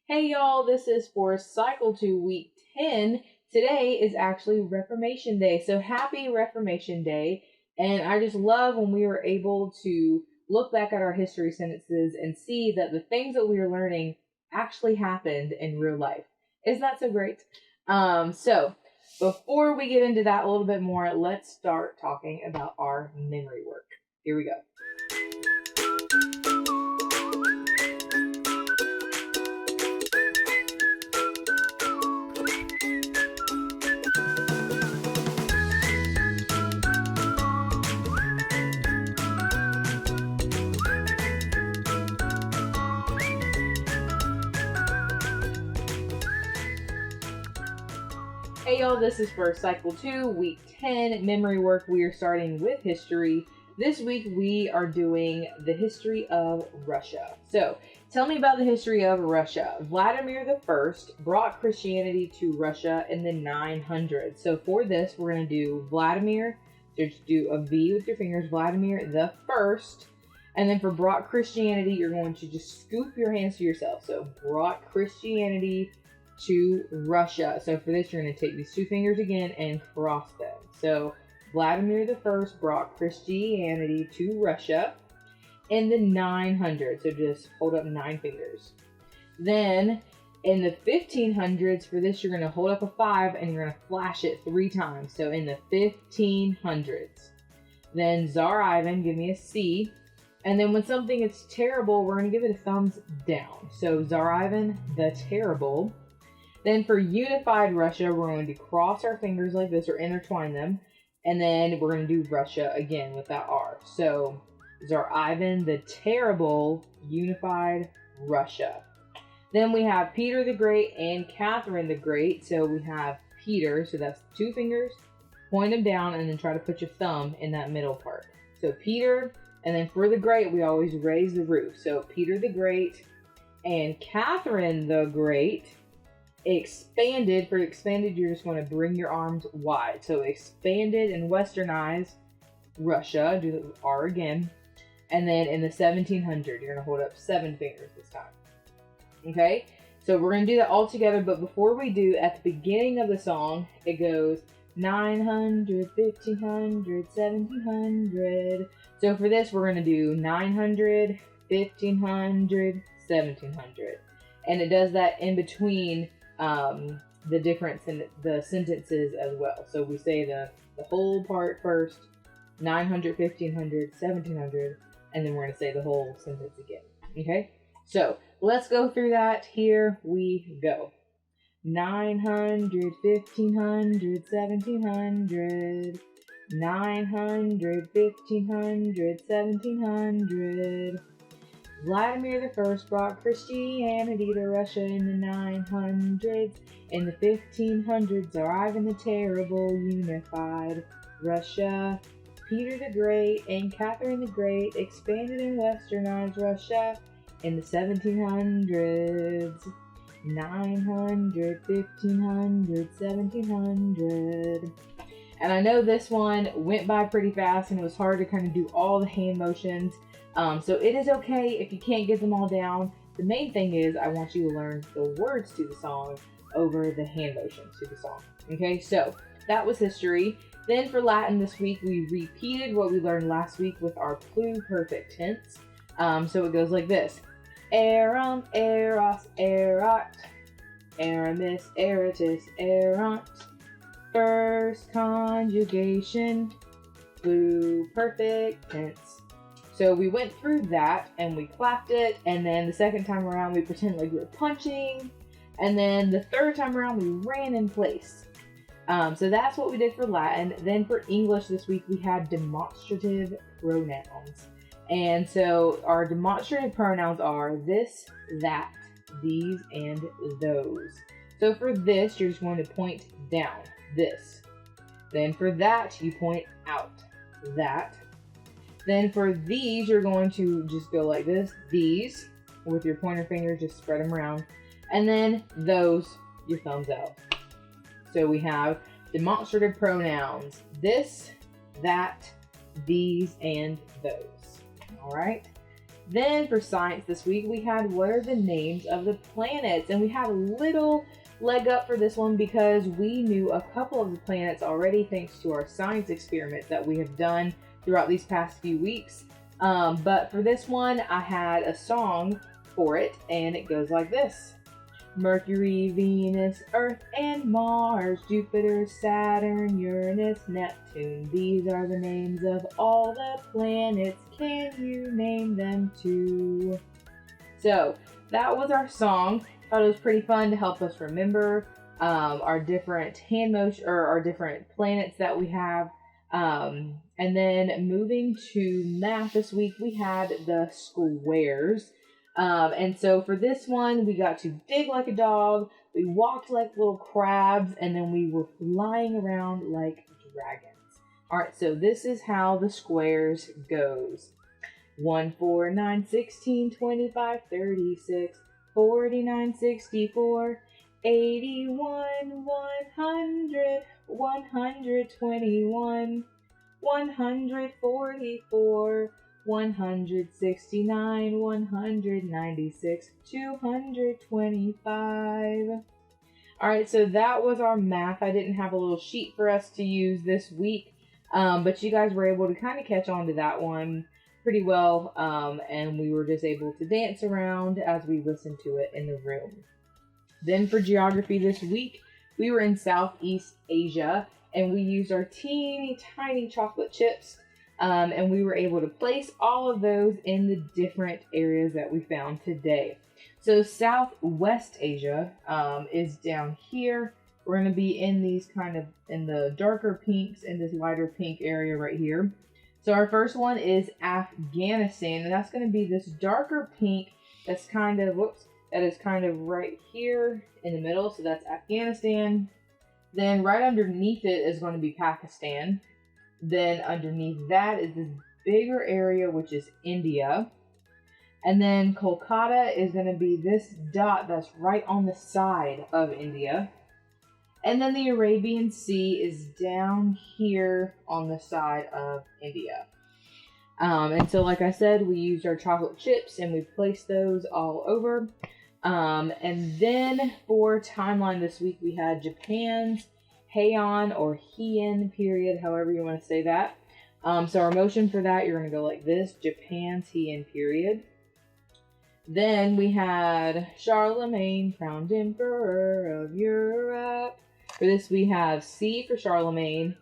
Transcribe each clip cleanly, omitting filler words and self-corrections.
Hey y'all, this is for Cycle 2 Week 10. Today is actually Reformation Day, so happy Reformation Day. And I just love when we are able to look back at our history sentences and see that the things that we are learning actually happened in real life. Isn't that so great? So before we get into that a little bit more, let's start talking about our memory work. Here we go. Hey y'all, this is for Cycle 2, Week 10, Memory Work. We are starting with history. This week we are doing the history of Russia. So, tell me about the history of Russia. Vladimir I brought Christianity to Russia in the 900s. So for this, we're going to do Vladimir, so just do a V with your fingers, Vladimir the First. And then for brought Christianity, you're going to just scoop your hands to yourself. So brought Christianity to Russia. So for this, you're going to take these two fingers again and cross them. So Vladimir I brought Christianity to Russia in the 900s. So just hold up 9 fingers. Then in the 1500s, for this, you're going to hold up a 5 and you're going to flash it 3 times. So in the 1500s. Then Tsar Ivan, give me a C. And then when something is terrible, we're going to give it a thumbs down. So Tsar Ivan the Terrible. Then for unified Russia, we're going to cross our fingers like this or intertwine them. And then we're going to do Russia again with that R. So Tsar Ivan the Terrible, unified Russia. Then we have Peter the Great and Catherine the Great. So we have Peter, so that's 2 fingers, point them down, and then try to put your thumb in that middle part. So Peter, and then for the Great, we always raise the roof. So Peter the Great and Catherine the Great. Expanded, for expanded, you're just going to bring your arms wide. So expanded and westernized Russia, do the R again. And then in the 1700s, you're going to hold up 7 fingers this time. Okay, so we're going to do that all together. But before we do, at the beginning of the song, it goes 900, 1500, 1700. So for this, we're going to do 900, 1500, 1700. And it does that in between the difference in the sentences as well. So we say the whole part first, 900, 1500, 1700, and then we're going to say the whole sentence again. Okay? So let's go through that. Here we go. 900, 1500, 1700. 900, 1500, 1700. Vladimir I brought Christianity to Russia in the 900s. In the 1500s, Tsar Ivan the Terrible unified Russia. Peter the Great and Catherine the Great expanded and westernized Russia in the 1700s. 900, 1500, 1700. And I know this one went by pretty fast and it was hard to kind of do all the hand motions. So it is okay if you can't get them all down. The main thing is I want you to learn the words to the song over the hand motions to the song. Okay, so that was history. Then for Latin this week, we repeated what we learned last week with our pluperfect tense. So it goes like this. Eram, eros, erat. Aramis, eratus, erant. First conjugation, pluperfect tense. So we went through that and we clapped it, and then the second time around we pretended like we were punching, and then the third time around we ran in place. So that's what we did for Latin. Then for English this week we had demonstrative pronouns. And so our demonstrative pronouns are this, that, these, and those. So for this, you're just going to point down, this. Then for that, you point out, that. Then for these, you're going to just go like this, these, with your pointer finger, just spread them around. And then those, your thumbs out. So we have demonstrative pronouns, this, that, these, and those. All right. Then for science this week, we had what are the names of the planets? And we had a little leg up for this one because we knew a couple of the planets already thanks to our science experiments that we have done throughout these past few weeks. But for this one, I had a song for it, and it goes like this. Mercury, Venus, Earth, and Mars, Jupiter, Saturn, Uranus, Neptune. These are the names of all the planets. Can you name them too? So that was our song. Thought it was pretty fun to help us remember our different hand motion or our different planets that we have. And then moving to math this week, we had the squares. And so for this one, we got to dig like a dog, we walked like little crabs, and then we were flying around like dragons. Alright, so this is how the squares goes. 1, 4, 9, 16, 25, 36, 49, 64, 81, 100, 121, 144, 169, 196, 225. Alright, so that was our math. I didn't have a little sheet for us to use this week, but you guys were able to kind of catch on to that one pretty well, and we were just able to dance around as we listened to it in the room. Then for geography this week, we were in Southeast Asia, and we used our teeny tiny chocolate chips. And we were able to place all of those in the different areas that we found today. So Southwest Asia is down here. We're going to be in these kind of in the darker pinks in this lighter pink area right here. So our first one is Afghanistan, and that's going to be this darker pink that's kind of, that is kind of right here in the middle. So that's Afghanistan. Then right underneath it is going to be Pakistan. Then underneath that is this bigger area, which is India. And then Kolkata is going to be this dot that's right on the side of India. And then the Arabian Sea is down here on the side of India. And so, like I said, we used our chocolate chips and we placed those all over. And then for timeline this week, we had Japan's Heian or Heian period, however you want to say that. So our motion for that, you're going to go like this, Japan's Heian period. Then we had Charlemagne, crowned emperor of Europe. For this we have C for Charlemagne,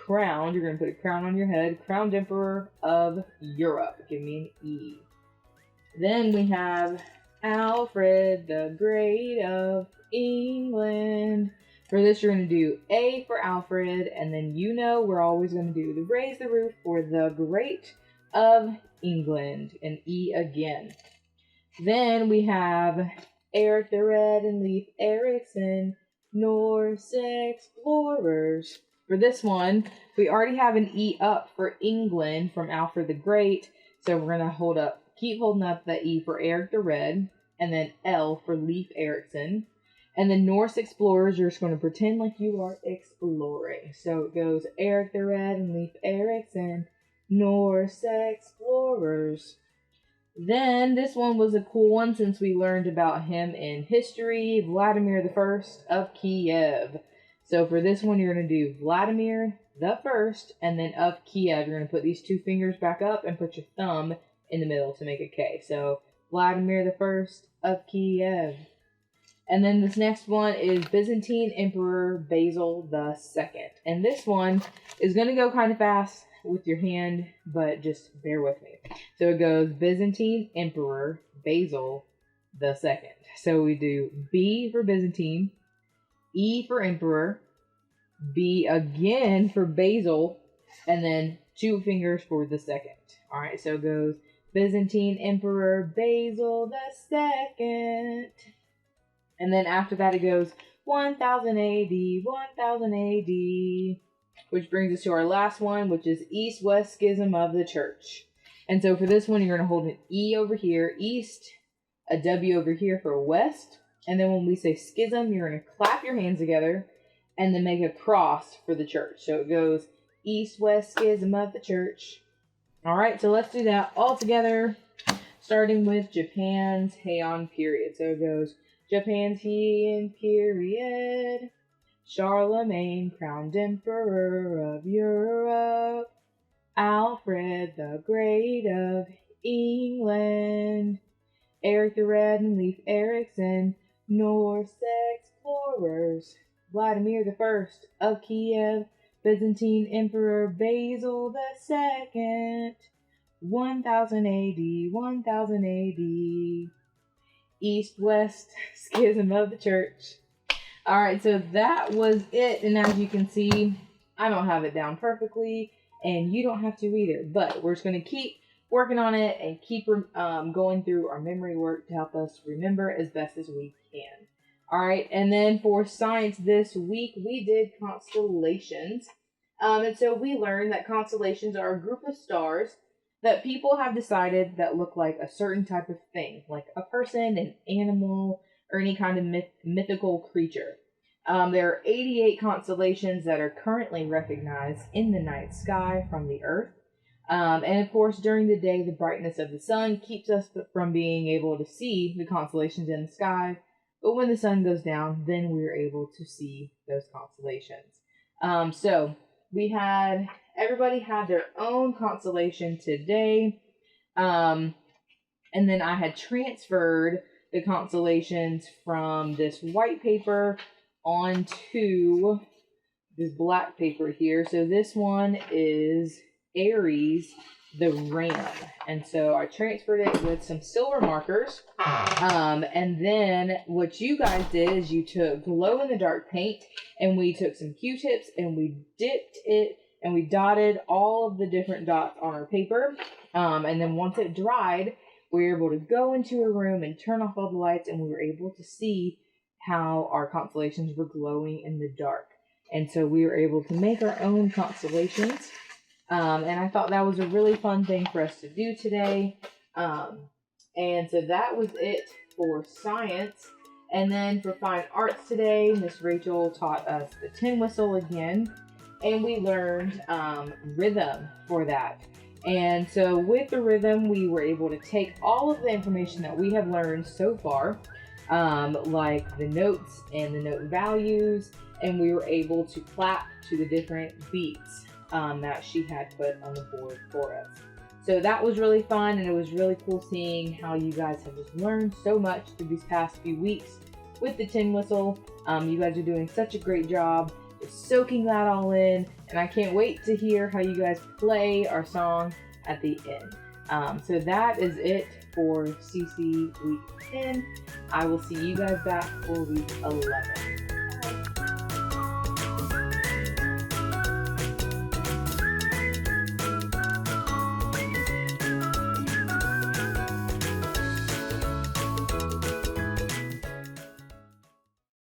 crowned, you're going to put a crown on your head, crowned emperor of Europe. Give me an E. Then we have Alfred the Great of England. For this, you're going to do A for Alfred, and then we're always going to do the raise the roof for the Great of England, and E again. Then we have Eric the Red and Leif Erikson, Norse explorers. For this one, we already have an E up for England from Alfred the Great, so we're going to keep holding up the E for Eric the Red, and then L for Leif Erikson. And then Norse explorers, you're just going to pretend like you are exploring. So it goes Eric the Red and Leif Erikson, Norse explorers. Then this one was a cool one since we learned about him in history, Vladimir the First of Kiev. So for this one, you're going to do Vladimir the First, and then of Kiev, you're going to put these two fingers back up and put your thumb in the middle to make a K. So Vladimir the First of Kiev. And then this next one is Byzantine Emperor Basil II. And this one is going to go kind of fast with your hand, but just bear with me. So it goes Byzantine Emperor Basil II. So we do B for Byzantine, E for Emperor, B again for Basil, and then two fingers for the second. All right, so it goes Byzantine Emperor Basil II. And then after that, it goes 1000 AD, 1000 AD, which brings us to our last one, which is East-West Schism of the Church. And so for this one, you're going to hold an E over here, East, a W over here for West. And then when we say schism, you're going to clap your hands together and then make a cross for the church. So it goes East-West Schism of the Church. All right, so let's do that all together. starting with Japan's Heian period. So it goes Japan's Heian period. Charlemagne crowned Emperor of Europe. Alfred the Great of England. Eric the Red and Leif Erikson, Norse explorers. Vladimir the First of Kiev, Byzantine Emperor Basil II. 1000 AD, 1000 AD. East-West Schism of the Church. Alright, so that was it. And as you can see, I don't have it down perfectly, and you don't have to either. But we're just going to keep working on it and keep going through our memory work to help us remember as best as we can. Alright, and then for science this week, we did constellations. And so we learned that constellations are a group of stars that people have decided that look like a certain type of thing, like a person, an animal, or any kind of mythical creature. There are 88 constellations that are currently recognized in the night sky from the Earth. And of course, during the day, the brightness of the sun keeps us from being able to see the constellations in the sky. But when the sun goes down, then we're able to see those constellations. So everybody had their own constellation today. And then I had transferred the constellations from this white paper onto this black paper here. So this one is Aries, the ram. And so I transferred it with some silver markers. And then what you guys did is you took glow-in-the-dark paint, and we took some Q-tips and we dipped it and we dotted all of the different dots on our paper. And then once it dried, we were able to go into a room and turn off all the lights, and we were able to see how our constellations were glowing in the dark. And so we were able to make our own constellations. And I thought that was a really fun thing for us to do today. And so that was it for science. And then for fine arts today, Miss Rachel taught us the tin whistle again. And we learned rhythm for that. And so with the rhythm, we were able to take all of the information that we have learned so far, like the notes and the note values, and we were able to clap to the different beats that she had put on the board for us. So that was really fun, and it was really cool seeing how you guys have just learned so much through these past few weeks with the tin whistle. You guys are doing such a great job just soaking that all in, and I can't wait to hear how you guys play our song at the end. So that is it for CC Week 10. I will see you guys back for Week 11.